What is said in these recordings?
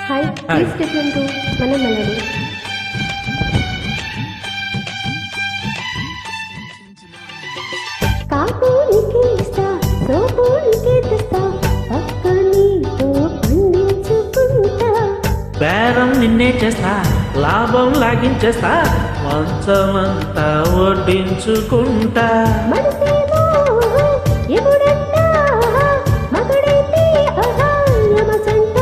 Hi, please step into Mana Melody. కాకునికి ఇస్తా సోపునికి తెస్తా పక్క నీతో పండించుకుంటా బేరం నిన్నే చేస్తా లాభం లాగించేస్తా మంచమంతా వడ్డించుకుంటా మనసేమో ఎముడంట మగుడైతే యమసంట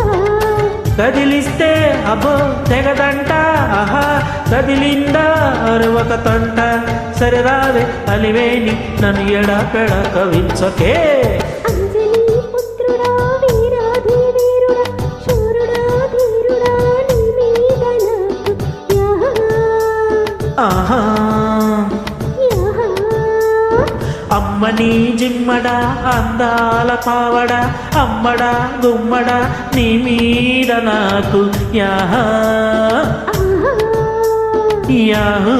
కదిలిస్తే అబ్బో తెగదంట ఆహా కదిలిందా అరవక తంట సరిరావే అలివేని నన్ను ఎడపెడ కవించకే అంజలి పుత్రుడా వీరాధి వీరుడా శూరుడా ధీరుడా నీ మీద నాకు ఆహా యాహా అమ్మని జిమ్మడా అందాల పావడా అమ్మడా గుమ్మడా నీ మీద నాకు యాహా యాహూ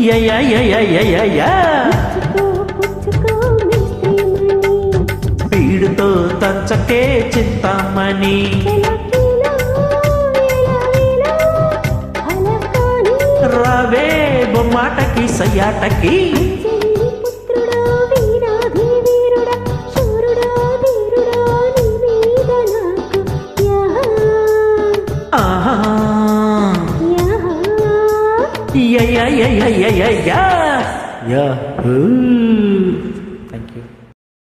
యా పుచ్చుకో మిస్త్రీమణి పీడుతో తంచకే చింతామణి రావే బొమ్మాటకి సయ్యాటకి ఆహా yeah yeah yeah yeah yeah yeah